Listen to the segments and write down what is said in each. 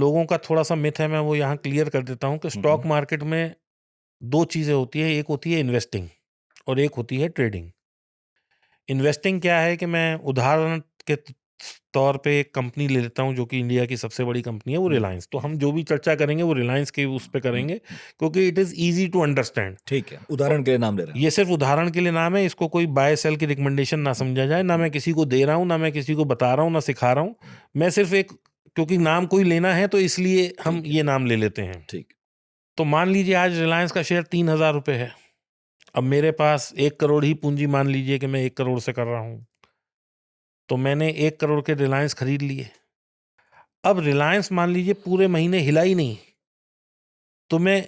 लोगों का थोड़ा सा मिथ है, मैं वो यहाँ क्लियर कर देता हूँ कि स्टॉक मार्केट में दो चीज़ें होती है, एक होती है इन्वेस्टिंग और एक होती है ट्रेडिंग। इन्वेस्टिंग क्या है कि मैं उदाहरण के तौर पे एक कंपनी ले लेता हूँ जो कि इंडिया की सबसे बड़ी कंपनी है, वो रिलायंस। तो हम जो भी चर्चा करेंगे वो रिलायंस के उस पे करेंगे क्योंकि it is easy to understand. ठीक है, उदाहरण के लिए नाम ले रहे हैं। ये सिर्फ उदाहरण के लिए नाम है, इसको कोई बाय सेल की रिकमेंडेशन ना समझा जाए, ना मैं किसी को दे रहा हूँ, ना मैं किसी को बता रहा हूँ, ना सिखा रहा हूँ। मैं सिर्फ एक, क्योंकि नाम कोई लेना है तो इसलिए हम ये नाम ले लेते हैं। ठीक। तो मान लीजिए आज रिलायंस का शेयर 3,000 रुपये है। अब मेरे पास 1 करोड़ ही पूंजी, मान लीजिए कि मैं 1 करोड़ से कर रहा हूँ, तो मैंने 1 करोड़ के रिलायंस खरीद लिए। अब रिलायंस मान लीजिए पूरे महीने हिला ही नहीं, तो मैं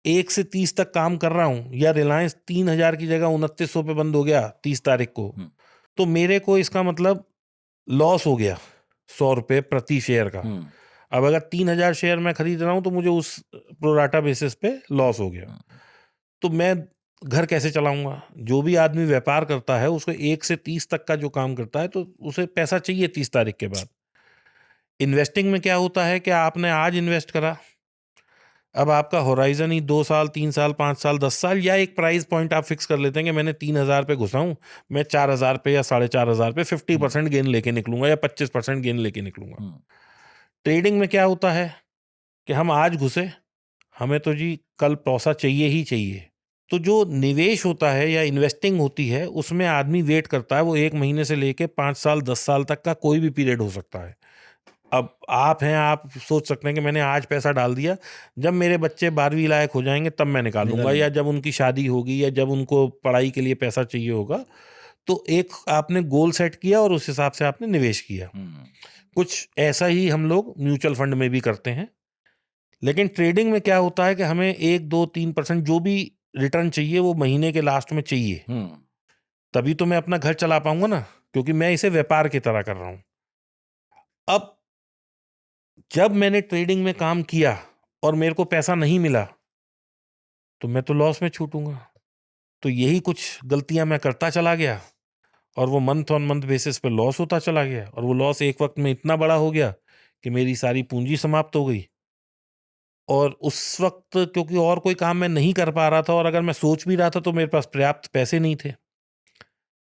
1 से 30 तक काम कर रहा हूं, या रिलायंस 3,000 की जगह 2900 पे बंद हो गया 30 तारीख को, तो मेरे को इसका मतलब लॉस हो गया 100 रुपये प्रति शेयर का। अब अगर 3,000 शेयर मैं खरीद रहा हूं तो मुझे उस प्रोराटा बेसिस पे लॉस हो गया। तो मैं घर कैसे चलाऊंगा? जो भी आदमी व्यापार करता है उसको 1 से 30 तक का जो काम करता है तो उसे पैसा चाहिए 30 तारीख के बाद। इन्वेस्टिंग में क्या होता है कि आपने आज इन्वेस्ट करा, अब आपका होराइजन ही 2 साल, 3 साल, 5 साल, 10 साल, या एक प्राइस पॉइंट आप फिक्स कर लेते हैं कि मैंने 3,000 पे घुसा हूं, मैं 4,000 पे या 4,500 पे 50% गेन लेके निकलूंगा या 25% गेन लेके निकलूंगा। ट्रेडिंग में क्या होता है कि हम आज घुसे, हमें तो जी कल पैसा चाहिए ही चाहिए। तो जो निवेश होता है या इन्वेस्टिंग होती है उसमें आदमी वेट करता है, वो 1 महीने से लेके 5 साल 10 साल तक का कोई भी पीरियड हो सकता है। अब आप हैं, आप सोच सकते हैं कि मैंने आज पैसा डाल दिया, जब मेरे बच्चे 12वीं लायक हो जाएंगे तब मैं निकालूंगा, या जब उनकी शादी होगी, या जब उनको पढ़ाई के लिए पैसा चाहिए होगा। तो एक आपने गोल सेट किया और उस हिसाब से आपने निवेश किया। कुछ ऐसा ही हम लोग म्यूचुअल फंड में भी करते हैं। लेकिन ट्रेडिंग में क्या होता है कि हमें 1, 2, 3% जो भी रिटर्न चाहिए वो महीने के लास्ट में चाहिए, तभी तो मैं अपना घर चला पाऊंगा ना, क्योंकि मैं इसे व्यापार की तरह कर रहा हूं। अब जब मैंने ट्रेडिंग में काम किया और मेरे को पैसा नहीं मिला तो मैं तो लॉस में छूटूंगा। तो यही कुछ गलतियां मैं करता चला गया और वो मंथ ऑन मंथ बेसिस पे लॉस होता चला गया, और वो लॉस एक वक्त में इतना बड़ा हो गया कि मेरी सारी पूंजी समाप्त हो गई। और उस वक्त क्योंकि और कोई काम मैं नहीं कर पा रहा था, और अगर मैं सोच भी रहा था तो मेरे पास पर्याप्त पैसे नहीं थे,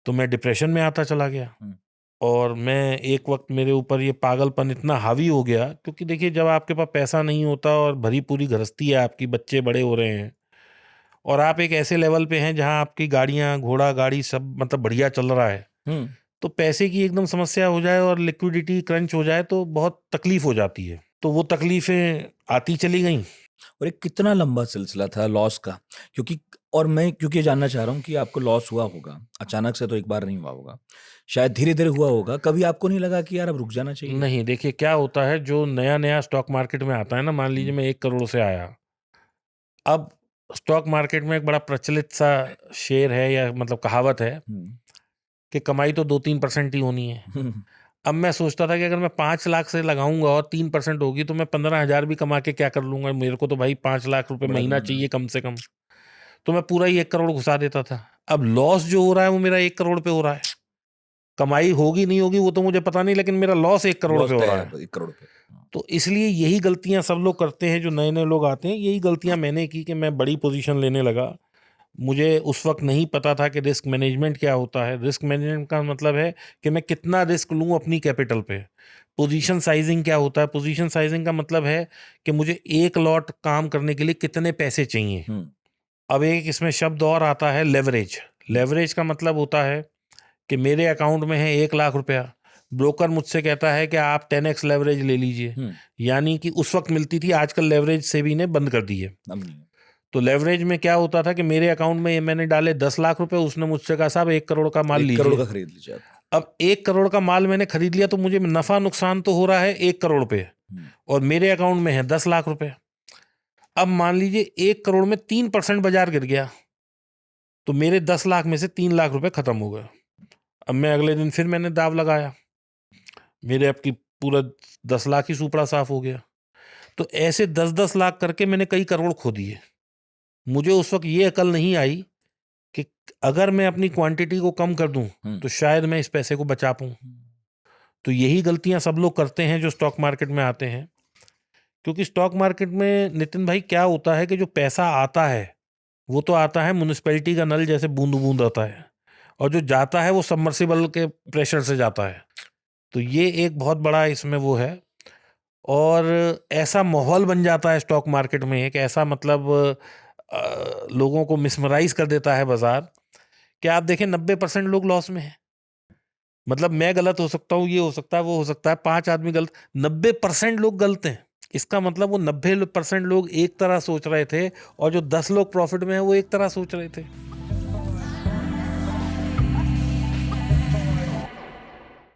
तो मैं डिप्रेशन में आता चला गया। और मैं एक वक्त मेरे ऊपर ये पागलपन इतना हावी हो गया, क्योंकि देखिए जब आपके पास पैसा नहीं होता और भरी पूरी गृहस्थी है आपकी, बच्चे बड़े हो रहे हैं और आप एक ऐसे लेवल पे हैं जहां आपकी गाड़ियां घोड़ा गाड़ी सब मतलब बढ़िया चल रहा है, तो पैसे की एकदम समस्या हो जाए और लिक्विडिटी क्रंच हो जाए तो बहुत तकलीफ हो जाती है। तो वो तकलीफें आती चली गई। और एक कितना लंबा सिलसिला था लॉस का? और मैं क्योंकि जानना चाह रहा हूँ कि आपको लॉस हुआ होगा, अचानक से तो एक बार नहीं हुआ होगा, शायद धीरे-धीरे हुआ होगा। कभी आपको नहीं लगा कि यार अब रुक जाना चाहिए? नहीं, देखिए क्या होता है, जो नया-नया स्टॉक मार्केट में आता है ना, मान लीजिए मैं 1 करोड़ से आया। अब स्टॉक मार्केट में एक बड़ा प्रचलित सा शेर है या मतलब कहावत है कि कमाई तो 2-3% ही होनी है। अब मैं सोचता था कि अगर मैं 5 लाख से लगाऊंगा और 3% होगी तो मैं 15,000 भी कमा के क्या कर लूंगा, मेरे को तो भाई 5 लाख रुपए महीना चाहिए कम से कम। तो मैं पूरा ही 1 करोड़ घुसा देता था। अब लॉस जो हो रहा है वो मेरा 1 करोड़ पे हो रहा है। कमाई होगी नहीं होगी वो तो मुझे पता नहीं, लेकिन मेरा लॉस 1 करोड़ पे हो रहा है। 1 करोड़ पे। तो इसलिए यही गलतियां सब लोग करते हैं, जो नए नए लोग आते हैं। यही गलतियां मैंने की कि मैं बड़ी पोजीशन लेने लगा। मुझे उस वक्त नहीं पता था कि रिस्क मैनेजमेंट क्या होता है। रिस्क मैनेजमेंट का मतलब है कि मैं कितना रिस्क लूं अपनी कैपिटल पे। पोजीशन साइजिंग क्या होता है? पोजीशन साइजिंग का मतलब है कि मुझे एक लॉट काम करने के लिए कितने पैसे चाहिए। अब एक इसमें शब्द और आता है, लेवरेज। लेवरेज का मतलब होता है कि मेरे अकाउंट में है 1 लाख रुपया, ब्रोकर मुझसे कहता है कि आप 10x लेवरेज ले लीजिए, यानी कि उस वक्त मिलती थी, आजकल लेवरेज सेबी ने बंद कर दी है। तो लेवरेज में क्या होता था कि मेरे अकाउंट में मैंने डाले 10 लाख रुपए, उसने मुझसे कहा साहब 1 करोड़ का माल 1 करोड़ लीजिए। का खरीद लीजिए आप। अब 1 करोड़ का माल मैंने खरीद लिया तो मुझे नफा नुकसान तो हो रहा है 1 करोड़ पे, और मेरे अकाउंट में है 10 लाख रुपए। अब मान लीजिए 1 करोड़ में 3% बाजार गिर गया तो मेरे 10 लाख में से 3 लाख रुपए खत्म हो गए। अब मैं अगले दिन फिर मैंने दाव लगाया, मेरे अब की पूरा 10 लाख ही सुपड़ा साफ हो गया। तो ऐसे 10-10 लाख करके मैंने कई करोड़ खो दिए। मुझे उस वक्त ये अकल नहीं आई कि अगर मैं अपनी क्वांटिटी को कम कर दूं तो शायद मैं इस पैसे को बचा पाऊं। तो यही गलतियां सब लोग करते हैं जो स्टॉक मार्केट में आते हैं, क्योंकि स्टॉक मार्केट में नितिन भाई क्या होता है कि जो पैसा आता है वो तो आता है म्युनिसिपैलिटी का नल जैसे बूंद बूंद आता है, और जो जाता है वो सबमर्सिबल के प्रेशर से जाता है। तो ये एक बहुत बड़ा इसमें वो है, और ऐसा माहौल बन जाता है स्टॉक मार्केट में, एक ऐसा मतलब लोगों को मिसमराइज कर देता है बाजार, कि आप देखें 90% लोग लॉस में हैं। मतलब मैं गलत हो सकता हूँ, ये हो सकता है, वो हो सकता है, 5 आदमी गलत, 90% लोग गलत हैं। इसका मतलब वो 90% लोग एक तरह सोच रहे थे, और जो 10 लोग प्रॉफिट में हैं वो एक तरह सोच रहे थे।